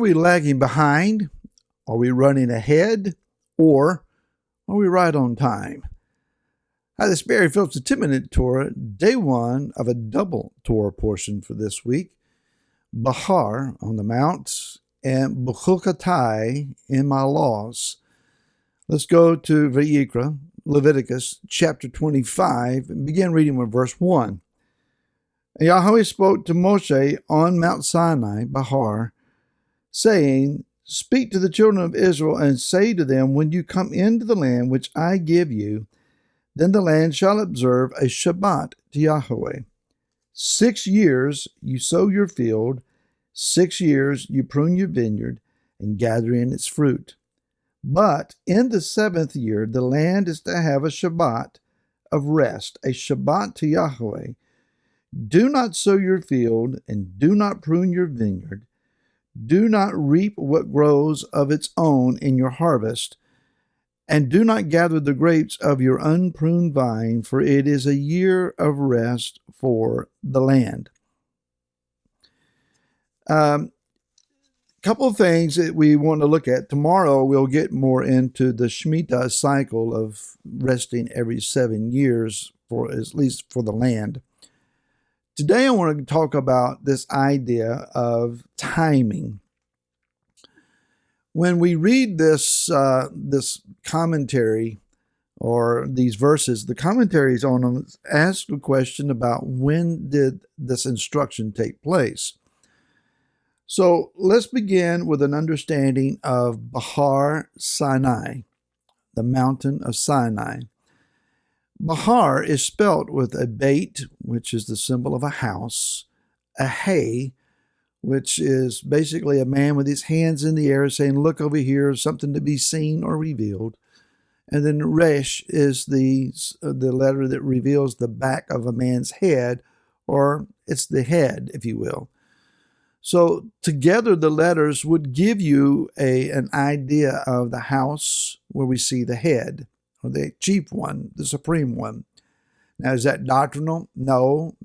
we lagging behind? Are we running ahead? Or are we right on time? Hi, this is Barry Phillips, the 10-Minute Torah, day one of a double Torah portion for this week. Behar on the Mount and Bechukotai in my laws. Let's go to Vayikra, Leviticus chapter 25, and begin reading with verse 1. And Yahweh spoke to Moshe on Mount Sinai, Behar, saying, Speak to the children of Israel and say to them, when you come into the land which I give you, then the land shall observe a Shabbat to Yahweh. 6 years you sow your field, 6 years you prune your vineyard, and gather in its fruit. But in the 7th year the land is to have a Shabbat of rest, a Shabbat to Yahweh. Do not sow your field, and do not prune your vineyard. Do not reap what grows of its own in your harvest, and do not gather the grapes of your unpruned vine, for it is a year of rest for the land. Couple of things that we want to look at. Tomorrow we'll get more into the Shemitah cycle of resting every 7 years, for at least for the land. Today I want to talk about this idea of timing. When we read this commentary or these verses, the commentaries on them ask a question about when did this instruction take place. So let's begin with an understanding of Behar Sinai, the mountain of Sinai. Behar is spelt with a beit, which is the symbol of a house, a hay, which is basically a man with his hands in the air saying, look over here, something to be seen or revealed. And then resh is the letter that reveals the back of a man's head, or it's the head, if you will. So together the letters would give you an idea of the house where we see the head, or the chief one, the supreme one. Now, is that doctrinal? No.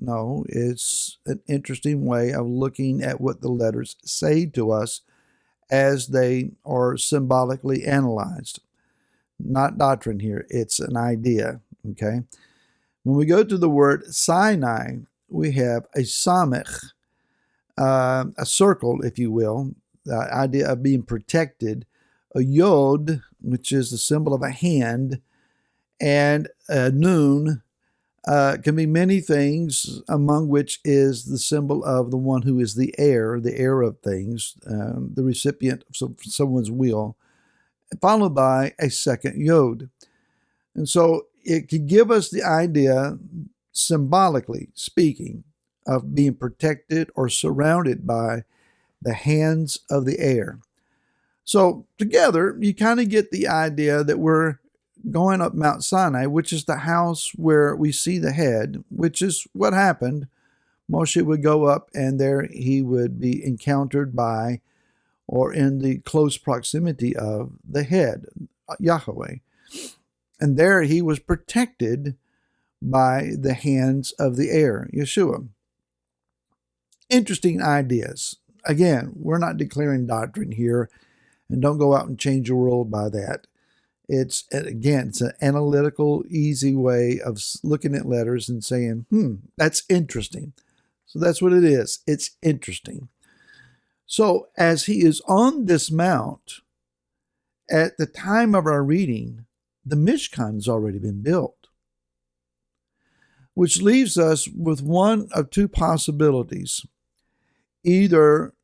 It's an interesting way of looking at what the letters say to us as they are symbolically analyzed. Not doctrine here, it's an idea, okay? When we go to the word Sinai, we have a samech, a circle, if you will, the idea of being protected, a yod, which is the symbol of a hand, and a nun can be many things, among which is the symbol of the one who is the heir of things, the recipient of someone's will, followed by a second yod. And so it can give us the idea, symbolically speaking, of being protected or surrounded by the hands of the heir. So together, you kind of get the idea that we're going up Mount Sinai, which is the house where we see the head, which is what happened. Moshe would go up, and there he would be encountered by, or in the close proximity of, the head, Yahweh. And there he was protected by the hands of the heir, Yeshua. Interesting ideas. Again, we're not declaring doctrine here, and don't go out and change the world by that. It's an analytical, easy way of looking at letters and saying, that's interesting. So that's what it is. It's interesting. So as he is on this mount, at the time of our reading, the Mishkan's already been built, which leaves us with one of two possibilities. Either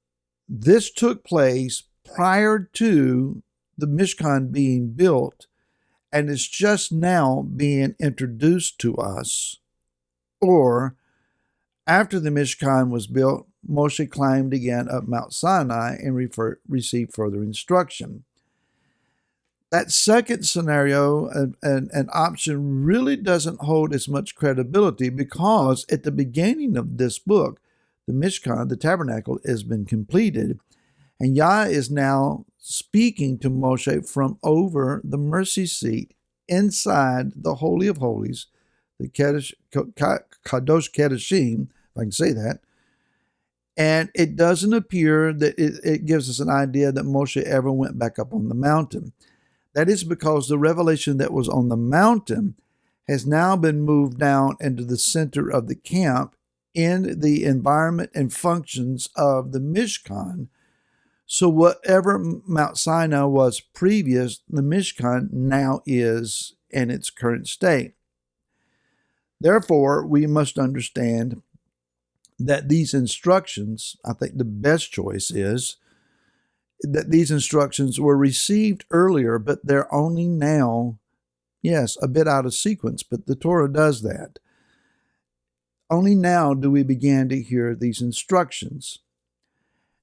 this took place prior to the Mishkan being built, and it's just now being introduced to us, or after the Mishkan was built, Moshe climbed again up Mount Sinai and received further instruction. That second scenario, an option, really doesn't hold as much credibility, because at the beginning of this book, the Mishkan, the tabernacle, has been completed, and Yah is now speaking to Moshe from over the mercy seat inside the Holy of Holies, the Kadosh Kadashim, if I can say that, And it doesn't appear that it gives us an idea that Moshe ever went back up on the mountain. That is because the revelation that was on the mountain has now been moved down into the center of the camp in the environment and functions of the Mishkan. So whatever Mount Sinai was previous, the Mishkan now is in its current state. Therefore, we must understand that these instructions, I think the best choice is that these instructions were received earlier, but they're only now, yes, a bit out of sequence, but the Torah does that. Only now do we begin to hear these instructions.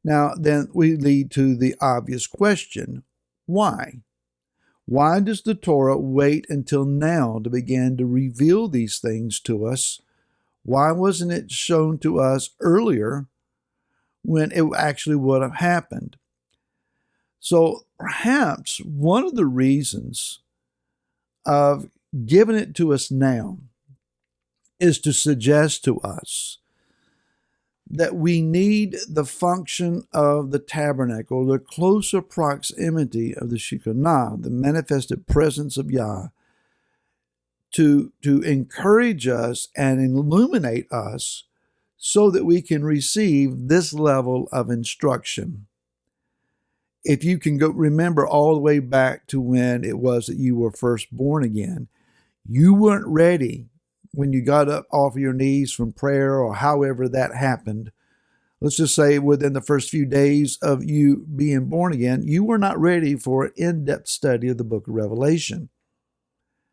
Now, then we lead to the obvious question, why? Why does the Torah wait until now to begin to reveal these things to us? Why wasn't it shown to us earlier when it actually would have happened? So perhaps one of the reasons of giving it to us now is to suggest to us that we need the function of the tabernacle, the closer proximity of the Shekinah, the manifested presence of Yah, to encourage us and illuminate us so that we can receive this level of instruction. If you can go remember all the way back to when it was that you were first born again, you weren't ready when you got up off your knees from prayer or however that happened. Let's just say within the first few days of you being born again, you were not ready for an in-depth study of the book of Revelation.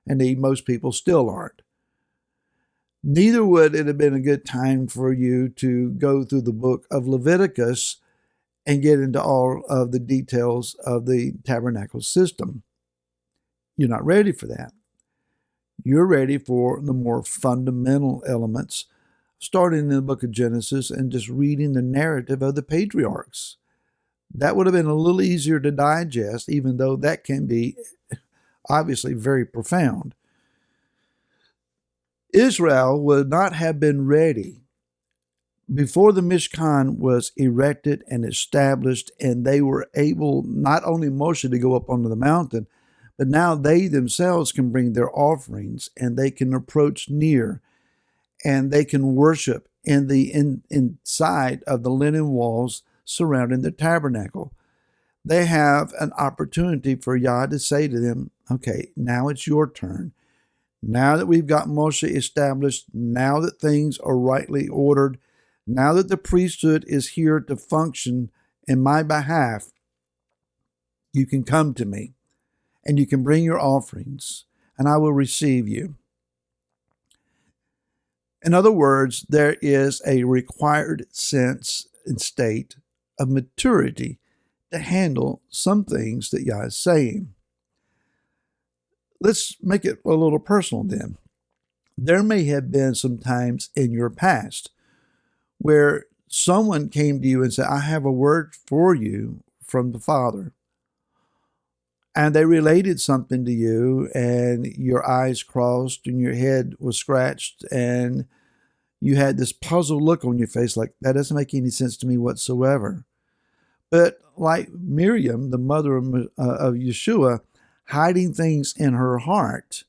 Indeed, most people still aren't. Neither would it have been a good time for you to go through the book of Leviticus and get into all of the details of the tabernacle system. You're not ready for that. You're ready for the more fundamental elements, starting in the book of Genesis and just reading the narrative of the patriarchs. That would have been a little easier to digest, even though that can be obviously very profound. Israel would not have been ready before the Mishkan was erected and established, and they were able, not only Moshe to go up onto the mountain, but now they themselves can bring their offerings and they can approach near and they can worship in the inside of the linen walls surrounding the tabernacle. They have an opportunity for Yah to say to them, okay, now it's your turn. Now that we've got Moshe established, now that things are rightly ordered, now that the priesthood is here to function in my behalf, you can come to me and you can bring your offerings and I will receive you. In other words, there is a required sense and state of maturity to handle some things that Yah is saying. Let's make it a little personal then. There may have been some times in your past where someone came to you and said, I have a word for you from the Father. And they related something to you and your eyes crossed and your head was scratched and you had this puzzled look on your face like, that doesn't make any sense to me whatsoever. But like Miriam, the mother of Yeshua, hiding things in her heart,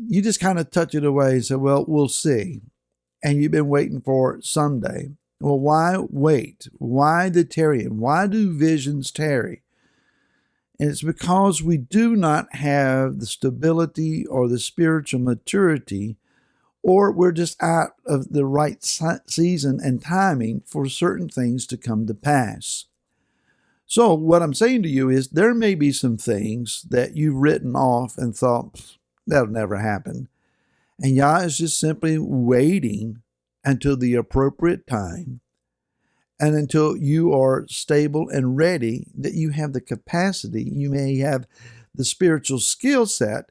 you just kind of touch it away and say, well, we'll see. And you've been waiting for it someday. Well, why wait? Why the tarrying? Why do visions tarry? And it's because we do not have the stability or the spiritual maturity, or we're just out of the right season and timing for certain things to come to pass. So what I'm saying to you is there may be some things that you've written off and thought, that'll never happen. And Yah is just simply waiting until the appropriate time and until you are stable and ready, that you have the capacity, you may have the spiritual skill set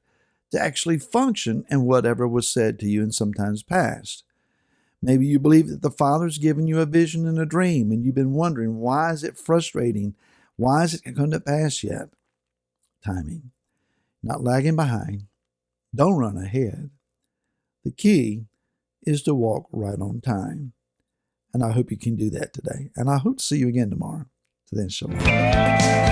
to actually function in whatever was said to you in some times past. Maybe you believe that the Father's given you a vision and a dream, and you've been wondering, why is it frustrating? Why is it going to pass yet? Timing. Not lagging behind. Don't run ahead. The key is to walk right on time. And I hope you can do that today. And I hope to see you again tomorrow. So then, shalom.